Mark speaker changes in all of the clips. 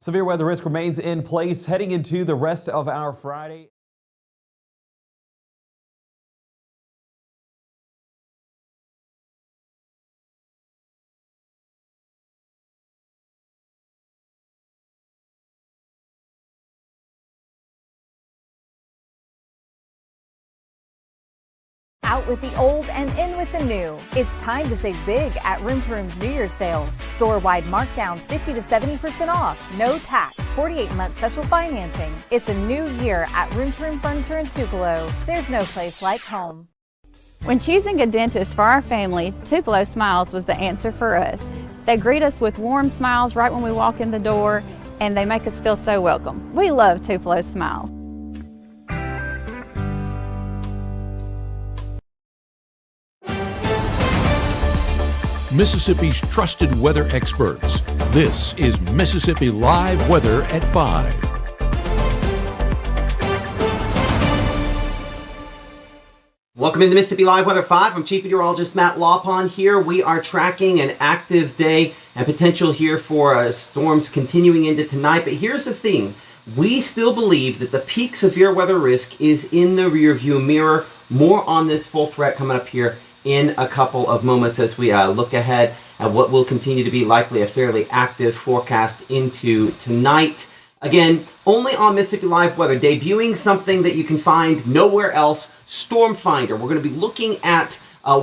Speaker 1: Severe weather risk remains in place heading into the rest of our Friday.
Speaker 2: Out with the old and in with the new. It's time to save big at Room to Room's New Year's sale. Store-wide markdowns 50 to 70% off. No tax, 48-month special financing. It's a new year at Room to Room Furniture in Tupelo. There's no place like home.
Speaker 3: When choosing a dentist for our family, Tupelo Smiles was the answer for us. They greet us with warm smiles right when we walk in the door, and they make us feel so welcome. We love Tupelo Smiles.
Speaker 4: Mississippi's trusted weather experts. This is Mississippi Live Weather at 5.
Speaker 5: Welcome into Mississippi Live Weather 5. I'm Chief Meteorologist Matt Lawpon here. We are tracking an active day and potential here for storms continuing into tonight. But here's the thing. We still believe that the peak severe weather risk is in the rearview mirror. More on this full threat coming up here in a couple of moments as we look ahead at what will continue to be likely a fairly active forecast into tonight. Again, only on Mississippi Live Weather, debuting something that you can find nowhere else, Storm Finder. We're going to be looking at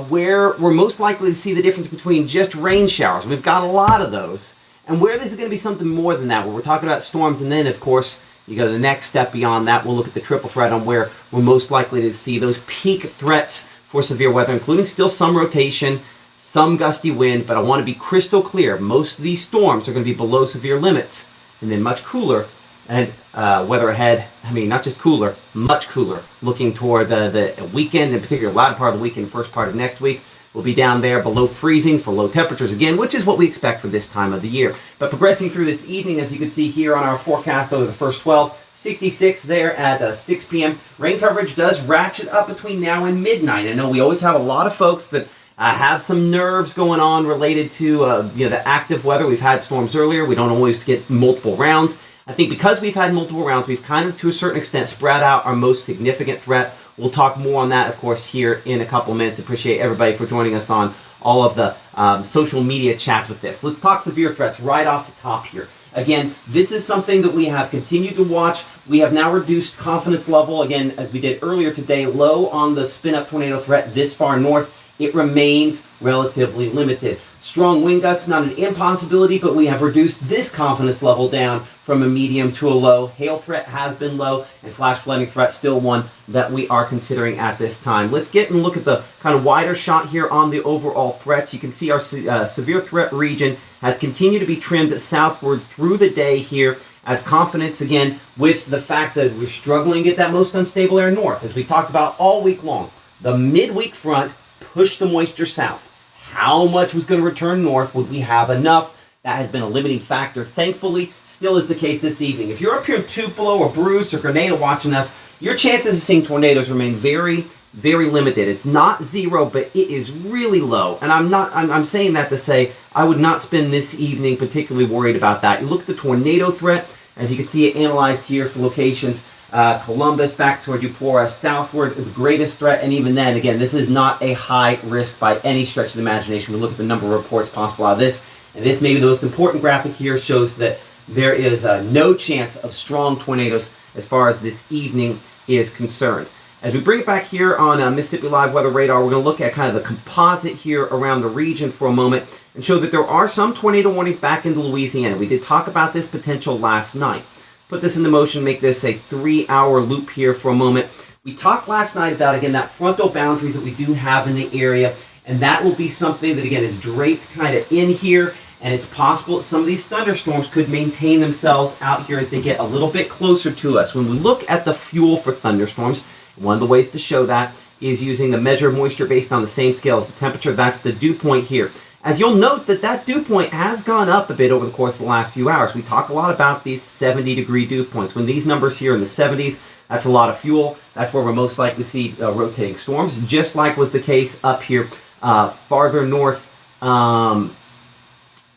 Speaker 5: where we're most likely to see the difference between just rain showers. We've got a lot of those. And where this is going to be something more than that, where we're talking about storms, and then, of course, you go to the next step beyond that. We'll look at the triple threat on where we're most likely to see those peak threats for severe weather, including still some rotation, some gusty wind, but I want to be crystal clear. Most of these storms are going to be below severe limits, and then much cooler, and weather ahead, I mean, not just cooler, much cooler, looking toward the weekend, in particular, latter part of the weekend, first part of next week. We'll be down there below freezing for low temperatures again, which is what we expect for this time of the year. But progressing through this evening, as you can see here on our forecast over the first 12, 66 there at 6 p.m. Rain coverage does ratchet up between now and midnight. I know we always have a lot of folks that have some nerves going on related to the active weather. We've had storms earlier. We don't always get multiple rounds. I think because we've had multiple rounds, we've kind of, to a certain extent, spread out our most significant threat. We'll talk more on that, of course, here in a couple minutes. Appreciate everybody for joining us on all of the social media chats with this. Let's talk severe threats right off the top here. Again, this is something that we have continued to watch. We have now reduced confidence level, again, as we did earlier today, low on the spin-up tornado threat this far north. It remains relatively limited. Strong wind gusts, not an impossibility, but we have reduced this confidence level down from a medium to a low. Hail threat has been low, and flash flooding threat still one that we are considering at this time. Let's get and look at the kind of wider shot here on the overall threats. You can see our severe threat region has continued to be trimmed southward through the day here, as confidence, again, with the fact that we're struggling to get that most unstable air north. As we talked about all week long, the midweek front pushed the moisture south. How much was going to return north? Would we have enough? That has been a limiting factor. Thankfully, still is the case this evening. If you're up here in Tupelo or Bruce or Grenada watching us, your chances of seeing tornadoes remain very, very limited. It's not zero, but it is really low. And I'm saying that to say I would not spend this evening particularly worried about that. You look at the tornado threat, as you can see it analyzed here for locations. Columbus back toward Eupora, southward, the greatest threat, and even then, again, this is not a high risk by any stretch of the imagination. We look at the number of reports possible out of this, and this may be the most important graphic here, shows that there is no chance of strong tornadoes as far as this evening is concerned. As we bring it back here on Mississippi Live Weather Radar, we're going to look at kind of the composite here around the region for a moment and show that there are some tornado warnings back into Louisiana. We did talk about this potential last night. Put this into motion, make this a 3-hour loop here for a moment. We talked last night about, again, that frontal boundary that we do have in the area, and that will be something that, again, is draped kind of in here, and it's possible that some of these thunderstorms could maintain themselves out here as they get a little bit closer to us. When we look at the fuel for thunderstorms, one of the ways to show that is using the measure of moisture based on the same scale as the temperature. That's the dew point here. As you'll note that dew point has gone up a bit over the course of the last few hours. We talk a lot about these 70-degree dew points. When these numbers here in the 70s, that's a lot of fuel. That's where we're most likely to see rotating storms, just like was the case up here farther north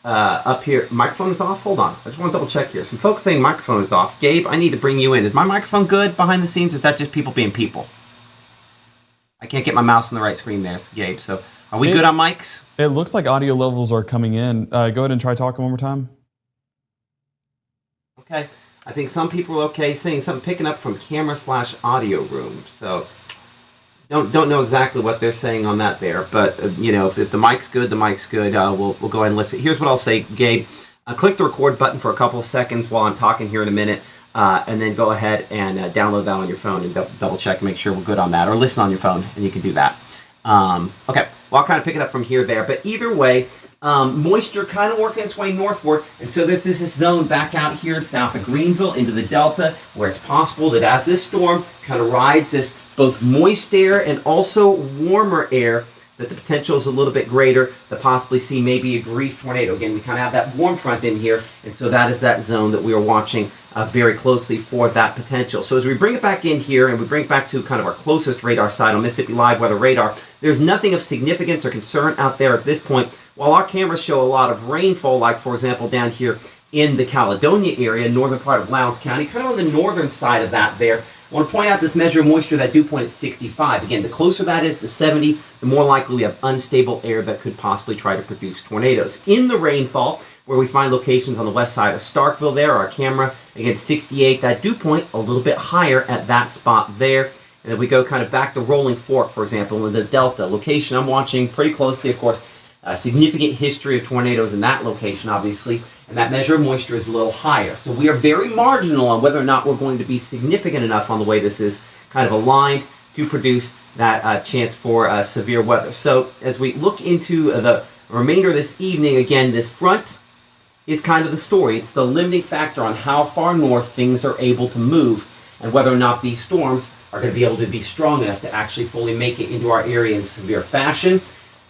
Speaker 5: up here. Microphone is off? Hold on. I just want to double check here. Some folks saying microphone is off. Gabe, I need to bring you in. Is my microphone good behind the scenes? Or is that just people being people? I can't get my mouse on the right screen there, Gabe. So are we good on mics?
Speaker 1: It looks like audio levels are coming in. Go ahead and try talking one more time.
Speaker 5: Okay. I think some people are okay, saying something picking up from camera/audio room. So don't know exactly what they're saying on that there, but if the mic's good, the mic's good. We'll go ahead and listen. Here's what I'll say, Gabe. Click the record button for a couple of seconds while I'm talking here in a minute, and then go ahead and download that on your phone and double check and make sure we're good on that, or listen on your phone and you can do that. Okay, well, I'll kind of pick it up from here there, but either way, moisture kind of working its way northward, and so this is this zone back out here south of Greenville into the Delta, where it's possible that as this storm kind of rides this both moist air and also warmer air, that the potential is a little bit greater to possibly see maybe a brief tornado. Again, we kind of have that warm front in here, and so that is that zone that we are watching very closely for that potential. So as we bring it back in here and we bring it back to kind of our closest radar site on Mississippi Live Weather Radar, there's nothing of significance or concern out there at this point. While our cameras show a lot of rainfall, like for example down here in the Caledonia area, northern part of Lowndes County, kind of on the northern side of that there, I want to point out this measure of moisture, that dew point at 65. Again, the closer that is to 70, the more likely we have unstable air that could possibly try to produce tornadoes. In the rainfall, where we find locations on the west side of Starkville there, our camera, again, 68, that dew point a little bit higher at that spot there. And if we go kind of back to Rolling Fork, for example, in the Delta location, I'm watching pretty closely, of course, a significant history of tornadoes in that location, obviously, and that measure of moisture is a little higher. So we are very marginal on whether or not we're going to be significant enough on the way this is kind of aligned to produce that chance for severe weather. So as we look into the remainder of this evening, again, this front is kind of the story. It's the limiting factor on how far north things are able to move and whether or not these storms are going to be able to be strong enough to actually fully make it into our area in severe fashion.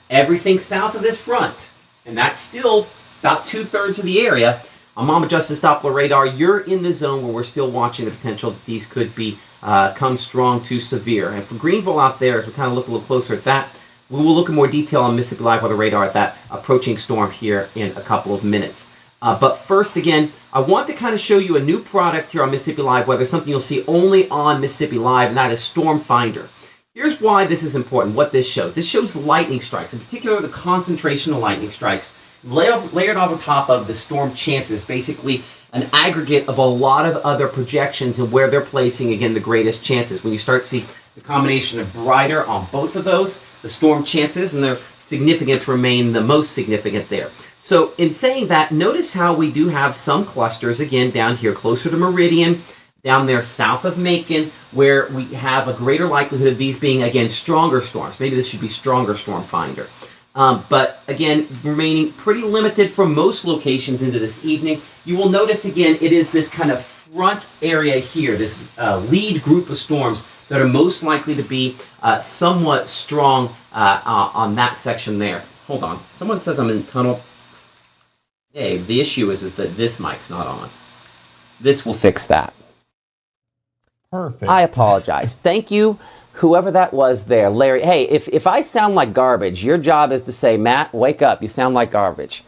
Speaker 5: Everything south of this front, and that's still about 2/3 of the area, on Mama Justice Doppler radar, you're in the zone where we're still watching the potential that these could be come strong to severe. And for Greenville out there, as we kind of look a little closer at that, we will look in more detail on Mississippi Live Weather Radar at that approaching storm here in a couple of minutes. But first, again, I want to kind of show you a new product here on Mississippi Live Weather, something you'll see only on Mississippi Live, and that is Storm Finder. Here's why this is important, what this shows. This shows lightning strikes, in particular the concentration of lightning strikes, layered on top of the storm chances, basically an aggregate of a lot of other projections and where they're placing, again, the greatest chances. When you start to see the combination of brighter on both of those, the storm chances and their significance remain the most significant there. So in saying that, notice how we do have some clusters, again, down here closer to Meridian, down there south of Macon, where we have a greater likelihood of these being, again, stronger storms. Maybe this should be Stronger Storm Finder. But again, remaining pretty limited for most locations into this evening. You will notice, again, it is this kind of front area here, this lead group of storms that are most likely to be somewhat strong on that section there. Hold on. Someone says I'm in tunnel. Hey, the issue is that this mic's not on. This will fix that.
Speaker 1: Perfect.
Speaker 5: I apologize. Thank you, whoever that was there. Larry, hey, if I sound like garbage, your job is to say, Matt, wake up. You sound like garbage.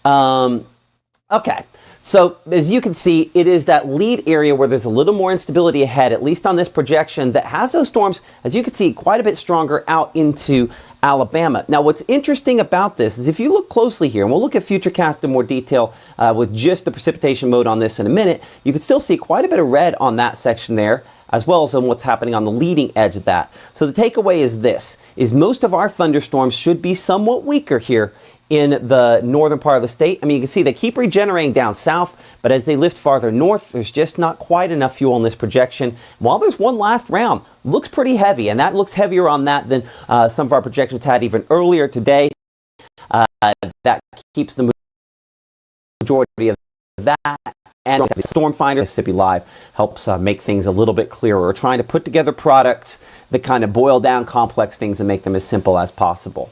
Speaker 5: Okay. So as you can see, it is that lead area where there's a little more instability ahead, at least on this projection, that has those storms, as you can see, quite a bit stronger out into Alabama. Now, what's interesting about this is if you look closely here, and we'll look at Futurecast in more detail with just the precipitation mode on this in a minute, you can still see quite a bit of red on that section there, as well as on what's happening on the leading edge of that. So the takeaway is this, is most of our thunderstorms should be somewhat weaker here in the northern part of the state. I mean, you can see they keep regenerating down south, but as they lift farther north, there's just not quite enough fuel in this projection. While there's one last round, looks pretty heavy, and that looks heavier on that than some of our projections had even earlier today. That keeps the majority of that. And Storm Finder, Mississippi Live, helps make things a little bit clearer. We're trying to put together products that kind of boil down complex things and make them as simple as possible.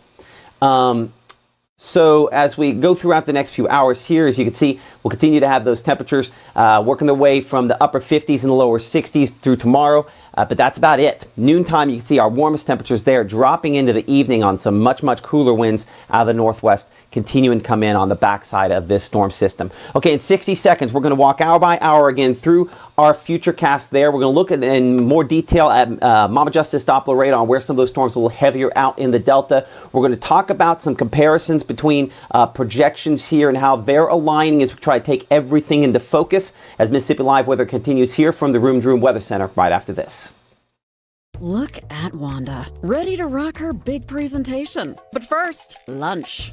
Speaker 5: So as we go throughout the next few hours here, as you can see, we'll continue to have those temperatures working their way from the upper 50s and the lower 60s through tomorrow. But that's about it. Noontime, you can see our warmest temperatures there, dropping into the evening on some much cooler winds out of the northwest, continuing to come in on the backside of this storm system. Okay, in 60 seconds, we're going to walk hour by hour again through our future cast there. We're going to look at in more detail at Mama Justice Doppler radar on where some of those storms are a little heavier out in the Delta. We're going to talk about some comparisons between projections here and how they're aligning as we try to take everything into focus as Mississippi Live Weather continues here from the Room to Room Weather Center right after this.
Speaker 6: Look at Wanda, ready to rock her big presentation. But first, lunch.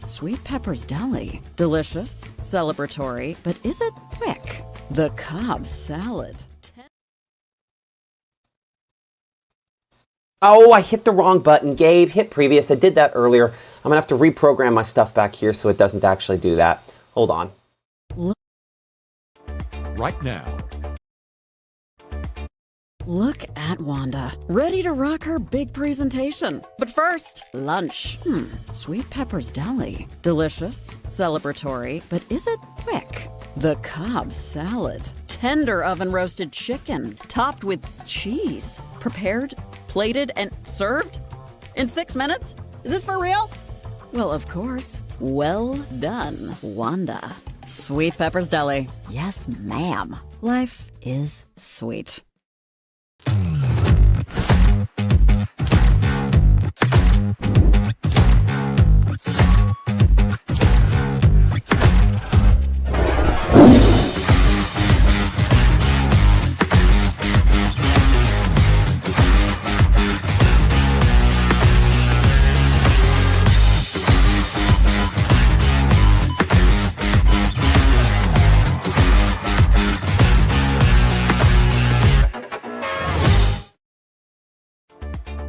Speaker 6: Sweet Pepper's Deli. Delicious, celebratory, but is it quick? The Cobb salad.
Speaker 5: Oh, I hit the wrong button. Gabe, hit previous. I did that earlier. I'm going to have to reprogram my stuff back here so it doesn't actually do that. Hold on.
Speaker 4: Right now.
Speaker 6: Look at Wanda, ready to rock her big presentation. But first, lunch. Sweet Pepper's Deli. Delicious, celebratory, but is it quick? The Cobb salad. Tender oven roasted chicken, topped with cheese. Prepared, plated, and served? In 6 minutes? Is this for real? Well, of course. Well done, Wanda. Sweet Pepper's Deli. Yes, ma'am. Life is sweet.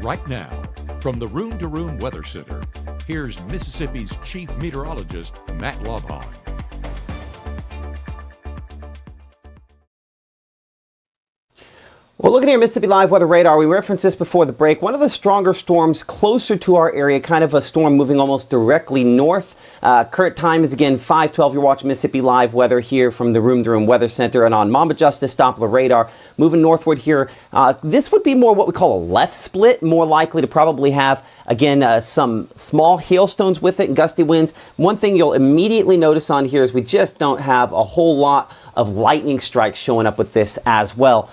Speaker 4: Right now, from the Room to Room Weather Center, here's Mississippi's Chief Meteorologist, Matt Laupon.
Speaker 5: Well, looking here, Mississippi Live Weather Radar, we referenced this before the break. One of the stronger storms closer to our area, kind of a storm moving almost directly north. Current time is again 5:12. You're watching Mississippi Live Weather here from the Room to Room Weather Center and on Mama Justice Doppler radar. Moving northward here, this would be more what we call a left split, more likely to probably have, again, some small hailstones with it and gusty winds. One thing you'll immediately notice on here is we just don't have a whole lot of lightning strikes showing up with this as well.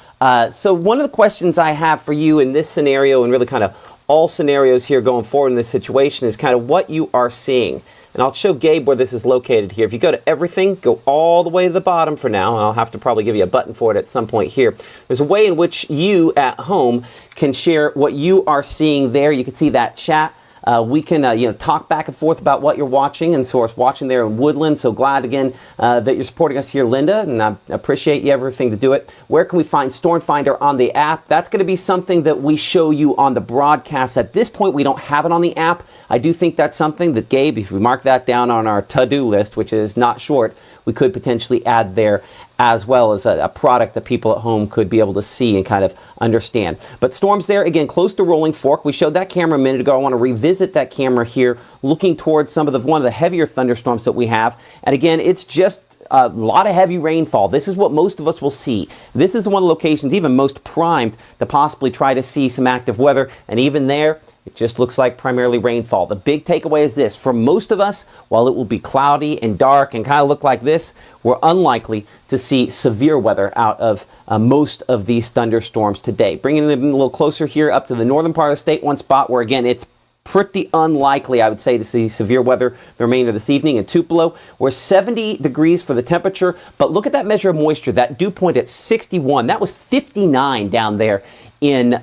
Speaker 5: So one of the questions I have for you in this scenario and really kind of all scenarios here going forward in this situation is kind of what you are seeing. And I'll show Gabe where this is located here. If you go to everything, go all the way to the bottom for now. I'll have to probably give you a button for it at some point here. There's a way in which you at home can share what you are seeing there. You can see that chat. We can talk back and forth about what you're watching, and so we're watching there in Woodland. So glad again that you're supporting us here, Linda, and I appreciate you everything to do it. Where can we find Storm Finder on the app? That's going to be something that we show you on the broadcast. At this point, we don't have it on the app. I do think that's something that, Gabe, if we mark that down on our to-do list, which is not short, we could potentially add there as well as a product that people at home could be able to see and kind of understand. But storms there, again, close to Rolling Fork. We showed that camera a minute ago. I want to revisit that camera here, looking towards one of the heavier thunderstorms that we have. And again, it's just a lot of heavy rainfall. This is what most of us will see. This is one of the locations even most primed to possibly try to see some active weather. And even there, it just looks like primarily rainfall. The big takeaway is this. For most of us, while it will be cloudy and dark and kind of look like this, we're unlikely to see severe weather out of most of these thunderstorms today. Bringing them a little closer here up to the northern part of the state, one spot where, again, it's pretty unlikely, I would say, to see severe weather the remainder of this evening in Tupelo. We're 70 degrees for the temperature, but look at that measure of moisture, that dew point at 61. That was 59 down there in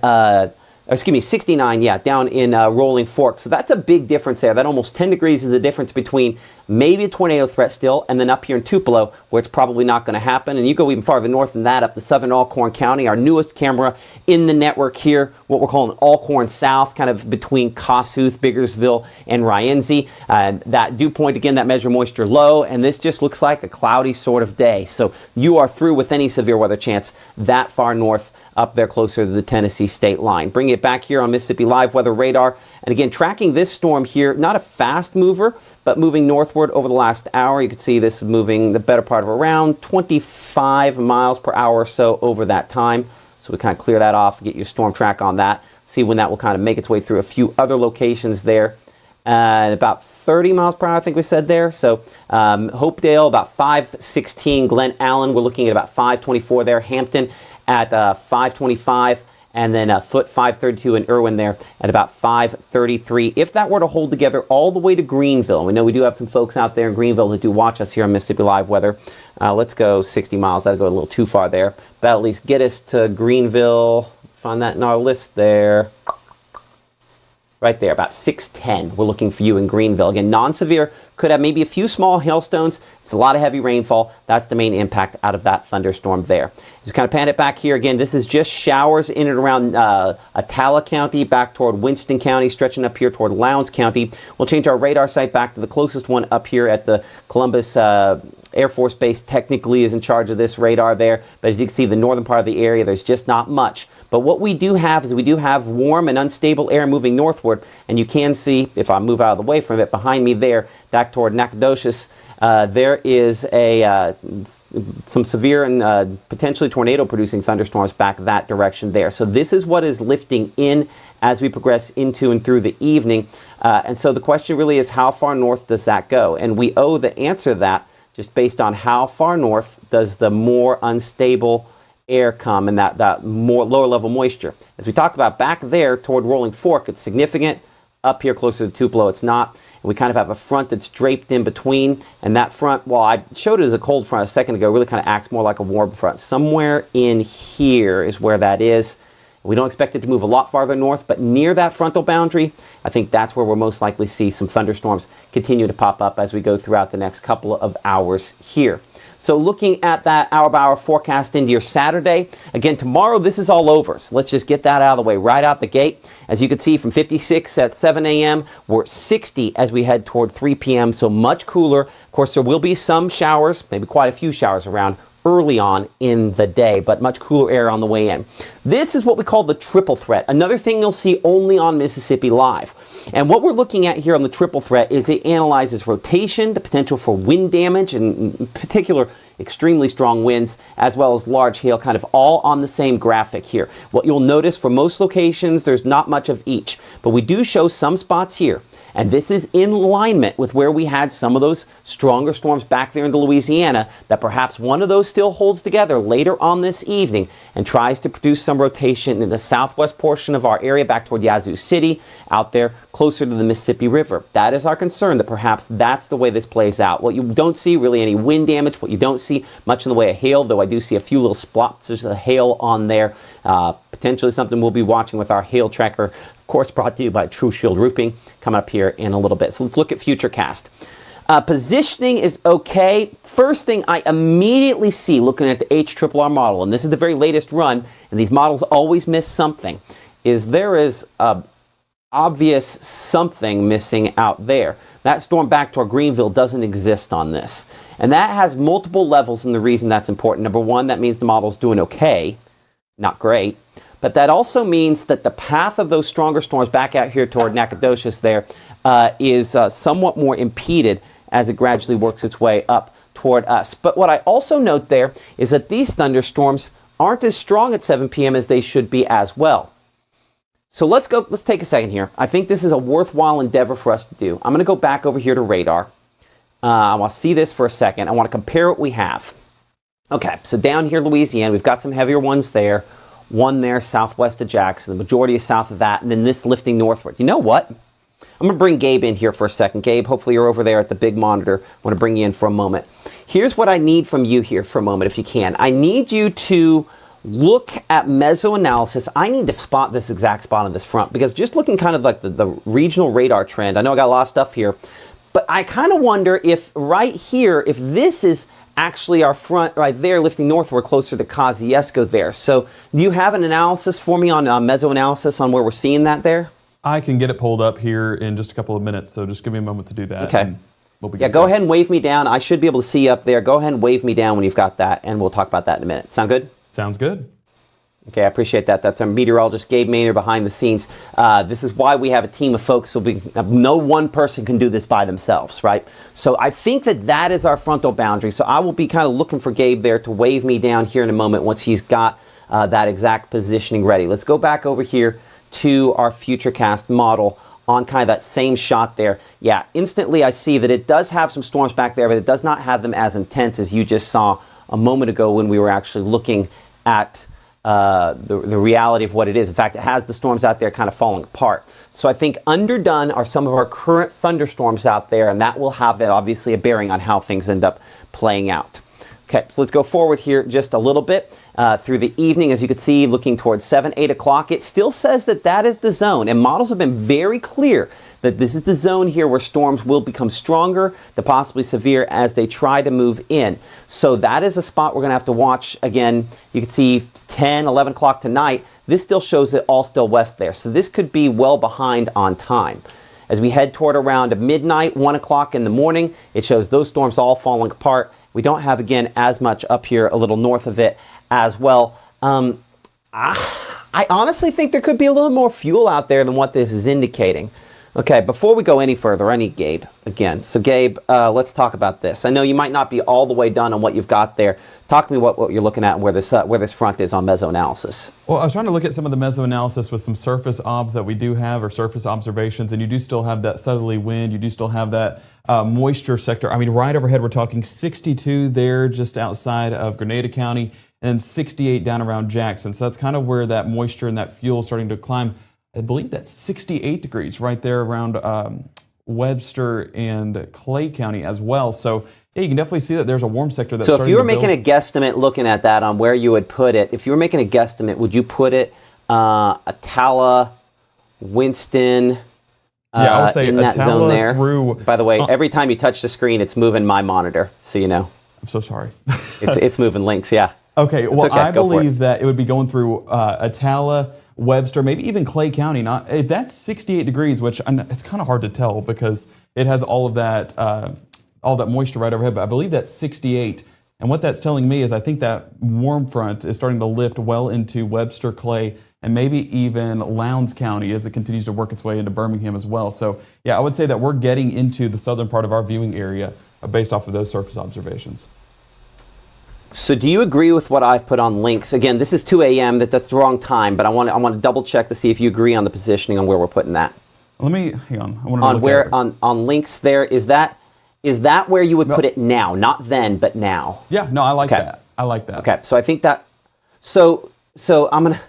Speaker 5: 69, down in Rolling Fork. So that's a big difference there. That almost 10 degrees is the difference between maybe a tornado threat still, and then up here in Tupelo, where it's probably not going to happen. And you go even farther north than that, up to southern Alcorn County, our newest camera in the network here, what we're calling Alcorn South, kind of between Kossuth, Biggersville, and Rienzi. That dew point, again, that measure of moisture low, and this just looks like a cloudy sort of day. So you are through with any severe weather chance that far north, up there closer to the Tennessee state line. Bring it back here on Mississippi Live Weather Radar. And again, tracking this storm here, not a fast mover, but moving northward over the last hour. You can see this moving the better part of around 25 miles per hour or so over that time. So we kind of clear that off, get your storm track on that, see when that will kind of make its way through a few other locations there. And about 30 miles per hour, I think we said there. So Hopedale, about 516. Glen Allen, we're looking at about 524 there. Hampton at 525. And then Foote 532 and Irwin there at about 533. If that were to hold together all the way to Greenville, we know we do have some folks out there in Greenville that do watch us here on Mississippi Live Weather. Let's go 60 miles. That'll go a little too far there. But at least get us to Greenville. Find that in our list there. Right there, about 610. We're looking for you in Greenville. Again, non-severe, could have maybe a few small hailstones. It's a lot of heavy rainfall. That's the main impact out of that thunderstorm there. As we kind of pan it back here, again, this is just showers in and around Atala County, back toward Winston County, stretching up here toward Lowndes County. We'll change our radar site back to the closest one up here at the Columbus Air Force Base. Technically is in charge of this radar there, but as you can see, the northern part of the area, there's just not much. But what we do have is we do have warm and unstable air moving northward, and you can see, if I move out of the way from it, behind me there, back toward Nacogdoches, there is some severe and potentially tornado-producing thunderstorms back that direction there. So this is what is lifting in as we progress into and through the evening. And so the question really is, how far north does that go? And we owe the answer to that just based on how far north does the more unstable air come and that more lower level moisture. As we talked about back there toward Rolling Fork, it's significant. Up here closer to Tupelo, it's not. And we kind of have a front that's draped in between. And that front, while I showed it as a cold front a second ago, really kind of acts more like a warm front. Somewhere in here is where that is. We don't expect it to move a lot farther north, but near that frontal boundary, I think that's where we'll most likely see some thunderstorms continue to pop up as we go throughout the next couple of hours here. So looking at that hour-by-hour forecast into your Saturday, again, tomorrow this is all over. So let's just get that out of the way right out the gate. As you can see, from 56 at 7 a.m., we're 60 as we head toward 3 p.m., so much cooler. Of course, there will be some showers, maybe quite a few showers around early on in the day, but much cooler air on the way in. This is what we call the triple threat, another thing you'll see only on Mississippi Live. And what we're looking at here on the triple threat is it analyzes rotation, the potential for wind damage, and in particular, extremely strong winds, as well as large hail, kind of all on the same graphic here. What you'll notice for most locations, there's not much of each, but we do show some spots here. And this is in alignment with where we had some of those stronger storms back there into Louisiana, that perhaps one of those still holds together later on this evening and tries to produce some rotation in the southwest portion of our area back toward Yazoo City, out there closer to the Mississippi River. That is our concern, that perhaps that's the way this plays out. What you don't see really any wind damage, what you don't see much in the way of hail, though I do see a few little spots of hail on there. Potentially something we'll be watching with our hail tracker, of course brought to you by True Shield Roofing, coming up here in a little bit. So let's look at Futurecast. Positioning is okay. First thing I immediately see looking at the HRRR model, and this is the very latest run, and these models always miss something, is there is a obvious something missing out there. That storm back toward Greenville doesn't exist on this. And that has multiple levels, and the reason that's important. Number one, that means the model's doing okay, not great. But that also means that the path of those stronger storms back out here toward Nacogdoches there is somewhat more impeded as it gradually works its way up toward us. But what I also note there is that these thunderstorms aren't as strong at 7 p.m. as they should be as well. So let's take a second here. I think this is a worthwhile endeavor for us to do. I'm going to go back over here to radar. I want to see this for a second. I want to compare what we have. Okay, so down here, Louisiana, we've got some heavier ones there. One there southwest of Jackson. The majority is south of that. And then this lifting northward. You know what? I'm going to bring Gabe in here for a second. Gabe, hopefully you're over there at the big monitor. I want to bring you in for a moment. Here's what I need from you here for a moment, if you can. I need you to look at mesoanalysis. I need to spot this exact spot on this front, because just looking kind of like the regional radar trend, I know I got a lot of stuff here, but I kind of wonder if right here, if this is actually our front right there lifting northward closer to Kosciuszko there. So do you have an analysis for me on mesoanalysis on where we're seeing that there?
Speaker 1: I can get it pulled up here in just a couple of minutes, so just give me a moment to do that.
Speaker 5: Okay.
Speaker 1: We'll
Speaker 5: go ahead and wave me down. I should be able to see you up there. Go ahead and wave me down when you've got that, and we'll talk about that in a minute. Sound good?
Speaker 1: Sounds good.
Speaker 5: Okay, I appreciate that. That's our meteorologist, Gabe Maynard, behind the scenes. This is why we have a team of folks, so no one person can do this by themselves, right? So I think that is our frontal boundary. So I will be kind of looking for Gabe there to wave me down here in a moment once he's got that exact positioning ready. Let's go back over here to our Futurecast model on kind of that same shot there. Yeah, instantly I see that it does have some storms back there, but it does not have them as intense as you just saw a moment ago when we were actually looking at the reality of what it is. In fact, it has the storms out there kind of falling apart. So I think underdone are some of our current thunderstorms out there, and that will have obviously a bearing on how things end up playing out. Okay, so let's go forward here just a little bit through the evening. As you can see, looking towards 7, 8 o'clock, it still says that that is the zone. And models have been very clear that this is the zone here where storms will become stronger to possibly severe as they try to move in. So that is a spot we're going to have to watch. Again, you can see 10, 11 o'clock tonight. This still shows it all still west there. So this could be well behind on time. As we head toward around midnight, 1 o'clock in the morning, it shows those storms all falling apart. We don't have, again, as much up here a little north of it as well. I honestly think there could be a little more fuel out there than what this is indicating. Okay, before we go any further, I need Gabe again. So Gabe, let's talk about this. I know you might not be all the way done on what you've got there. Talk to me what you're looking at and where this front is on mesoanalysis.
Speaker 1: Well, I was trying to look at some of the mesoanalysis with some surface obs that we do have, or surface observations, and you do still have that southerly wind. You do still have that moisture sector. I mean, right overhead, we're talking 62 there just outside of Grenada County, and 68 down around Jackson. So that's kind of where that moisture and that fuel is starting to climb. I believe that's 68 degrees right there around Webster and Clay County as well. So yeah, you can definitely see that there's a warm sector that's
Speaker 5: So if you were
Speaker 1: starting to
Speaker 5: making a guesstimate looking at that on where you would put it, if you were making a guesstimate, would you put it Attala, Winston,
Speaker 1: yeah, I would say
Speaker 5: in that
Speaker 1: Attala
Speaker 5: zone there?
Speaker 1: through,
Speaker 5: By the way, every time you touch the screen, it's moving my monitor, so you know.
Speaker 1: I'm so sorry.
Speaker 5: It's moving links, yeah.
Speaker 1: Okay, well,
Speaker 5: okay,
Speaker 1: I
Speaker 5: go for it.
Speaker 1: believe that it would be going through Attala, Webster, maybe even Clay County. That's 68 degrees, which it's kind of hard to tell because it has all of that moisture right overhead. But I believe that's 68, and what that's telling me is I think that warm front is starting to lift well into Webster, Clay, and maybe even Lowndes County as it continues to work its way into Birmingham as well. So yeah, I would say that we're getting into the southern part of our viewing area based off of those surface observations.
Speaker 5: So do you agree with what I've put on links? Again, this is 2 a.m. That's the wrong time, but I want to double check to see if you agree on the positioning on where we're putting that.
Speaker 1: Let me hang on. I want to
Speaker 5: on
Speaker 1: look
Speaker 5: where
Speaker 1: at it.
Speaker 5: on links there is that where you would put it now, not then, but now.
Speaker 1: Yeah, no, I like
Speaker 5: Okay.
Speaker 1: that. I like that.
Speaker 5: Okay, so I think that. So I'm gonna.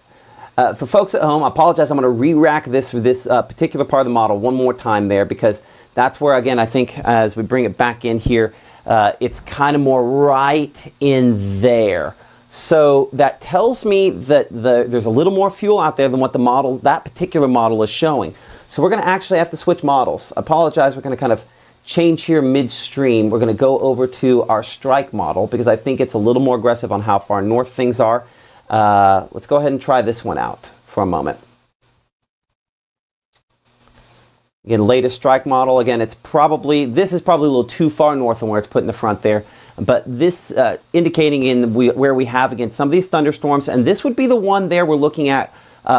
Speaker 5: For folks at home, I apologize. I'm going to re-rack this particular part of the model one more time there because that's where, again, I think as we bring it back in here, it's kind of more right in there. So that tells me that there's a little more fuel out there than what that particular model is showing. So we're going to actually have to switch models. I apologize. We're going to kind of change here midstream. We're going to go over to our strike model because I think it's a little more aggressive on how far north things are. Let's go ahead and try this one out for a moment. Again, latest strike model. Again, this is probably a little too far north than where it's put in the front there. But this indicating where we have, again, some of these thunderstorms. And this would be the one there we're looking at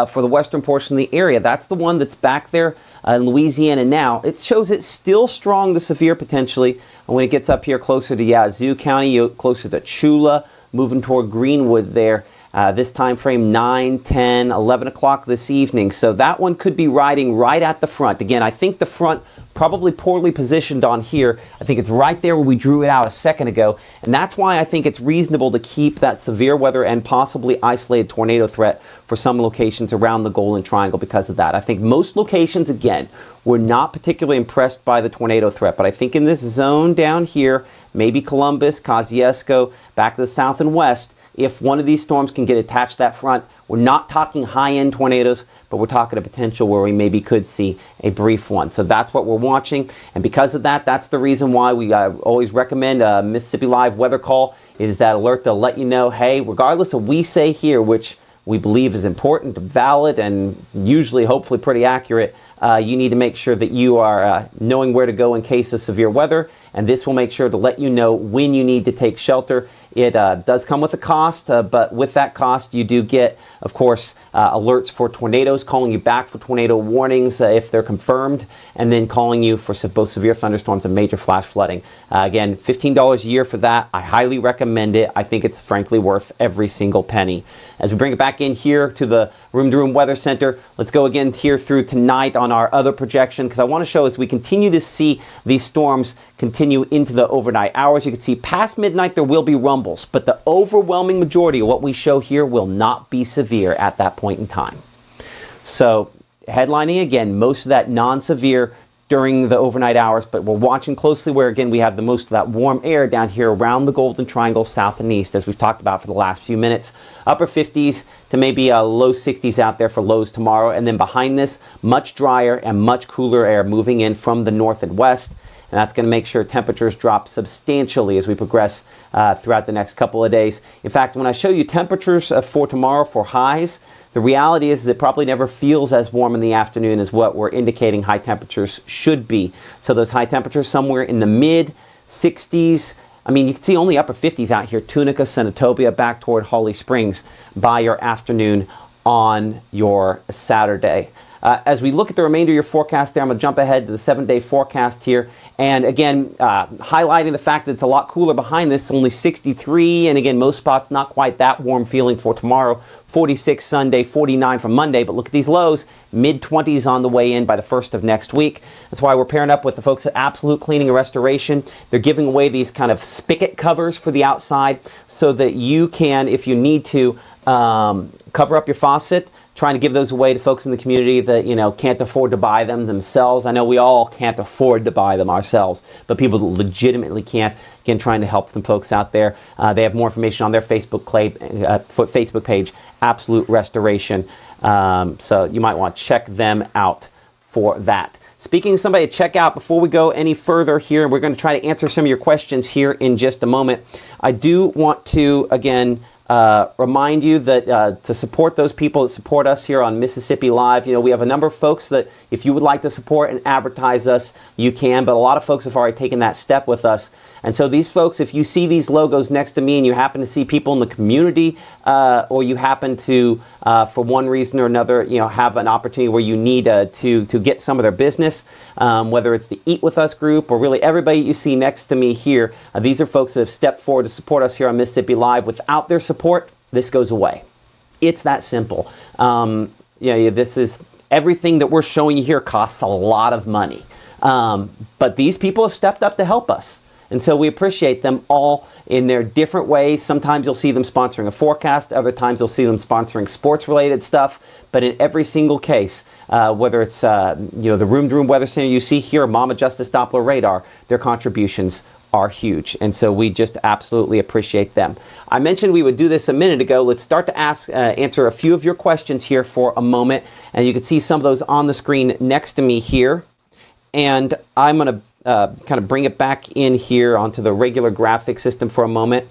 Speaker 5: for the western portion of the area. That's the one that's back there in Louisiana now. It shows it's still strong to severe potentially. And when it gets up here closer to Yazoo County, closer to Chula, moving toward Greenwood there. This time frame 9, 10, 11 o'clock this evening. So that one could be riding right at the front. Again, I think the front probably poorly positioned on here. I think it's right there where we drew it out a second ago. And that's why I think it's reasonable to keep that severe weather and possibly isolated tornado threat for some locations around the Golden Triangle because of that. I think most locations, again, were not particularly impressed by the tornado threat. But I think in this zone down here, maybe Columbus, Kosciuszko, back to the south and west, if one of these storms can get attached to that front, we're not talking high-end tornadoes, but we're talking a potential where we maybe could see a brief one. So that's what we're watching. And because of that, that's the reason why we always recommend a Mississippi Live weather call, is that alert that'll let you know, hey, regardless of what we say here, which we believe is important, valid, and usually, hopefully, pretty accurate, you need to make sure that you are knowing where to go in case of severe weather, and this will make sure to let you know when you need to take shelter. It does come with a cost, but with that cost, you do get, of course, alerts for tornadoes, calling you back for tornado warnings if they're confirmed, and then calling you for both severe thunderstorms and major flash flooding. Again, $15 a year for that. I highly recommend it. I think it's frankly worth every single penny. As we bring it back in here to the Room to Room Weather Center, let's go again here through tonight on our other projection, because I want to show as we continue to see these storms continue into the overnight hours. You can see past midnight there will be rumbles, but the overwhelming majority of what we show here will not be severe at that point in time. So headlining again, most of that non-severe during the overnight hours, but we're watching closely where again we have the most of that warm air down here around the Golden Triangle south and east, as we've talked about for the last few minutes. Upper 50s to maybe low 60s out there for lows tomorrow, and then behind this much drier and much cooler air moving in from the north and west. And that's going to make sure temperatures drop substantially as we progress throughout the next couple of days. In fact, when I show you temperatures for tomorrow for highs, the reality is it probably never feels as warm in the afternoon as what we're indicating high temperatures should be. So those high temperatures somewhere in the mid 60s. I mean, you can see only upper 50s out here, Tunica, Senatobia, back toward Holly Springs by your afternoon on your Saturday. As we look at the remainder of your forecast there, I'm going to jump ahead to the 7-day forecast here. And again, highlighting the fact that it's a lot cooler behind this, only 63. And again, most spots not quite that warm feeling for tomorrow. 46 Sunday, 49 for Monday. But look at these lows, mid-20s on the way in by the first of next week. That's why we're pairing up with the folks at Absolute Cleaning and Restoration. They're giving away these kind of spigot covers for the outside so that you can, if you need to, cover up your faucet, trying to give those away to folks in the community that, you know, can't afford to buy them themselves. I know we all can't afford to buy them ourselves, but people that legitimately can't. Again, trying to help some folks out there. They have more information on their Facebook page, Absolute Restoration. So you might want to check them out for that. Speaking of somebody to check out, before we go any further here, we're going to try to answer some of your questions here in just a moment. I do want to, again, remind you that to support those people that support us here on Mississippi Live, you know, we have a number of folks that if you would like to support and advertise us, you can, but a lot of folks have already taken that step with us. And so these folks, if you see these logos next to me and you happen to see people in the community or you happen to, for one reason or another, you know, have an opportunity where you need to get some of their business, whether it's the Eat With Us group or really everybody you see next to me here, these are folks that have stepped forward to support us here on Mississippi Live. Without their support, this goes away. It's that simple. This is everything that we're showing you here costs a lot of money. But these people have stepped up to help us. And so we appreciate them all in their different ways. Sometimes you'll see them sponsoring a forecast. Other times you'll see them sponsoring sports-related stuff. But in every single case, whether it's the Room to Room Weather Center you see here, Mama Justice Doppler Radar, their contributions are huge. And so we just absolutely appreciate them. I mentioned we would do this a minute ago. Let's start to answer a few of your questions here for a moment. And you can see some of those on the screen next to me here. And I'm going to kind of bring it back in here onto the regular graphic system for a moment.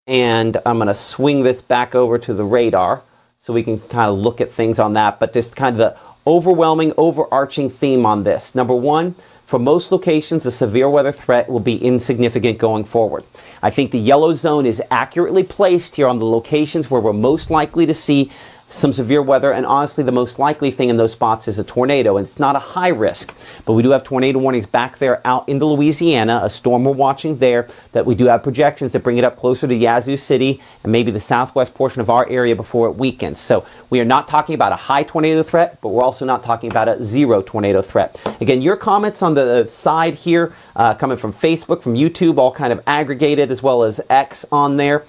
Speaker 5: And I'm going to swing this back over to the radar so we can kind of look at things on that. But just kind of the overwhelming, overarching theme on this. Number one, for most locations, the severe weather threat will be insignificant going forward. I think the yellow zone is accurately placed here on the locations where we're most likely to see some severe weather, and honestly the most likely thing in those spots is a tornado, and it's not a high risk, but we do have tornado warnings back there out into Louisiana, a storm we're watching there, that we do have projections that bring it up closer to Yazoo City and maybe the southwest portion of our area before it weakens. So we are not talking about a high tornado threat, but we're also not talking about a zero tornado threat. Again, your comments on the side here coming from Facebook, from YouTube, all kind of aggregated, as well as X on there.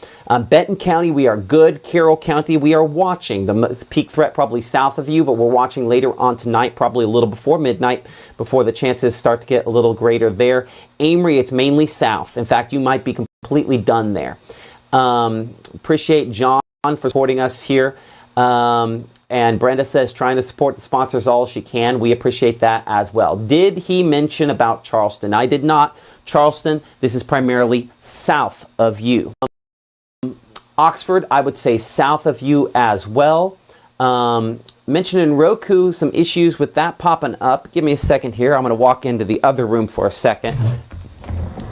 Speaker 5: Benton County, we are good. Carroll County, we are watching. The peak threat probably south of you, but we're watching later on tonight, probably a little before midnight, before the chances start to get a little greater there. Amory, it's mainly south. In fact, you might be completely done there. Appreciate John for supporting us here. And Brenda says trying to support the sponsors all she can. We appreciate that as well. Did he mention about Charleston? I did not. Charleston, this is primarily south of you. Oxford, I would say south of you as well. mentioning Roku, some issues with that popping up. Give me a second here. I'm going to walk into the other room for a second.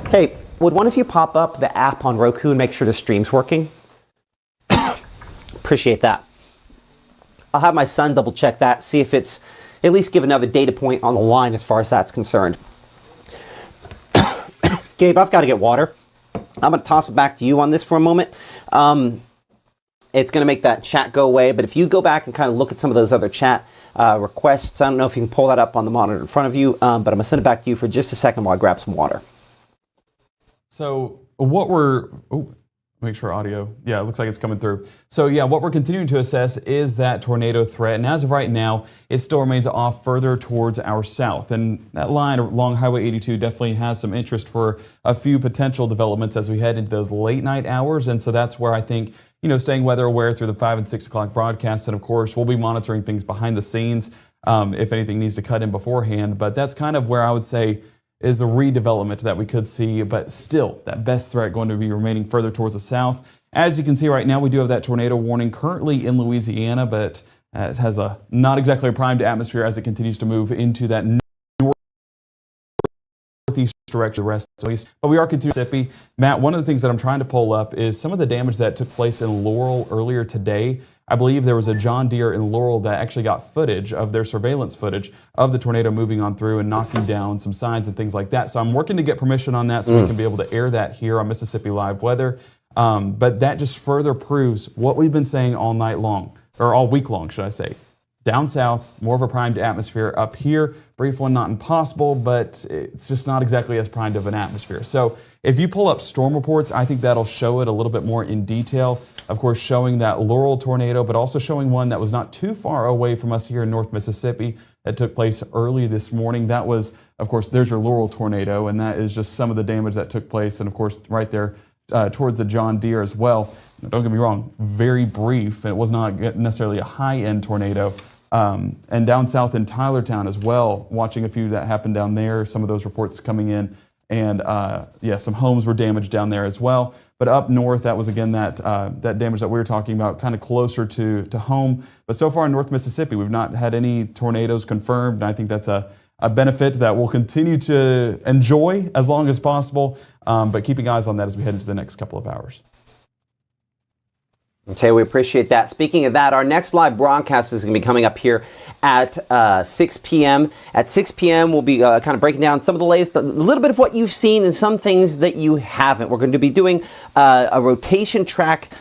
Speaker 5: Hey, would one of you pop up the app on Roku and make sure the stream's working? Appreciate that. I'll have my son double check that, see if it's at least give another data point on the line as far as that's concerned. Gabe, I've got to get water. I'm going to toss it back to you on this for a moment. It's going to make that chat go away, but if you go back and kind of look at some of those other chat requests, I don't know if you can pull that up on the monitor in front of you, but I'm going to send it back to you for just a second while I grab some water.
Speaker 1: So what we're, make sure audio, yeah, it looks like it's coming through. So yeah, what we're continuing to assess is that tornado threat. And as of right now, it still remains off further towards our south. And that line along Highway 82 definitely has some interest for a few potential developments as we head into those late night hours. And so that's where I think, staying weather aware through the 5 and 6 o'clock broadcasts. And of course, we'll be monitoring things behind the scenes if anything needs to cut in beforehand. But that's kind of where I would say is a redevelopment that we could see, but still that best threat going to be remaining further towards the south. As you can see right now, we do have that tornado warning currently in Louisiana, but it has a not exactly a primed atmosphere as it continues to move into that northeast direction, the rest of the but we are continuing Mississippi. Matt, one of the things that I'm trying to pull up is some of the damage that took place in Laurel earlier today. I believe there was a John Deere in Laurel that actually got footage of their surveillance footage of the tornado moving on through and knocking down some signs and things like that. So I'm working to get permission on that so we can be able to air that here on Mississippi Live Weather. But that just further proves what we've been saying all night long, or all week long, should I say. Down south, more of a primed atmosphere. Up here, brief one, not impossible, but it's just not exactly as primed of an atmosphere. So if you pull up storm reports, I think that'll show it a little bit more in detail. Of course, showing that Laurel tornado, but also showing one that was not too far away from us here in North Mississippi that took place early this morning. That was, of course, there's your Laurel tornado, and that is just some of the damage that took place. And of course, right there towards the John Deere as well. Don't get me wrong, very brief. It was not necessarily a high-end tornado. And down south in Tylertown as well, watching a few that happened down there, some of those reports coming in. And yeah, some homes were damaged down there as well. But up north, that was again that damage that we were talking about, kind of closer to home. But so far in North Mississippi, we've not had any tornadoes confirmed. And I think that's a benefit that we'll continue to enjoy as long as possible. But keeping eyes on that as we head into the next couple of hours.
Speaker 5: Okay, we appreciate that. Speaking of that, our next live broadcast is going to be coming up here at 6 p.m. At 6 p.m., we'll be kind of breaking down some of the latest, a little bit of what you've seen and some things that you haven't. We're going to be doing a rotation track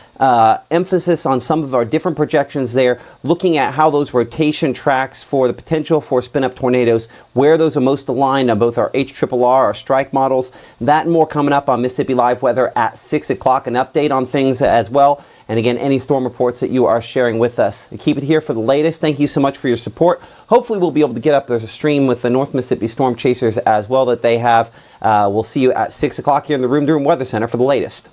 Speaker 5: emphasis on some of our different projections there, looking at how those rotation tracks for the potential for spin-up tornadoes, where those are most aligned on both our HRRR, our strike models. That and more coming up on Mississippi Live Weather at 6 o'clock, an update on things as well. And again, any storm reports that you are sharing with us. Keep it here for the latest. Thank you so much for your support. Hopefully we'll be able to get up. There's a stream with the North Mississippi Storm Chasers as well that they have. We'll see you at 6 o'clock here in the Room to Room Weather Center for the latest.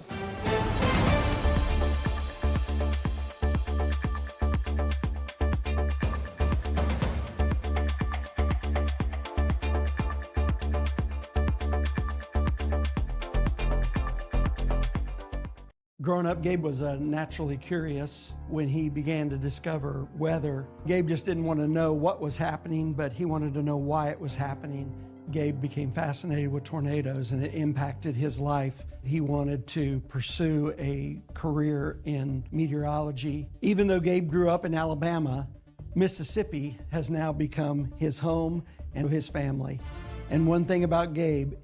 Speaker 7: Growing up, Gabe was naturally curious. When he began to discover weather, Gabe just didn't want to know what was happening, but he wanted to know why it was happening. Gabe became fascinated with tornadoes, and it impacted his life. He wanted to pursue a career in meteorology. Even though Gabe grew up in Alabama, Mississippi has now become his home and his family. And one thing about Gabe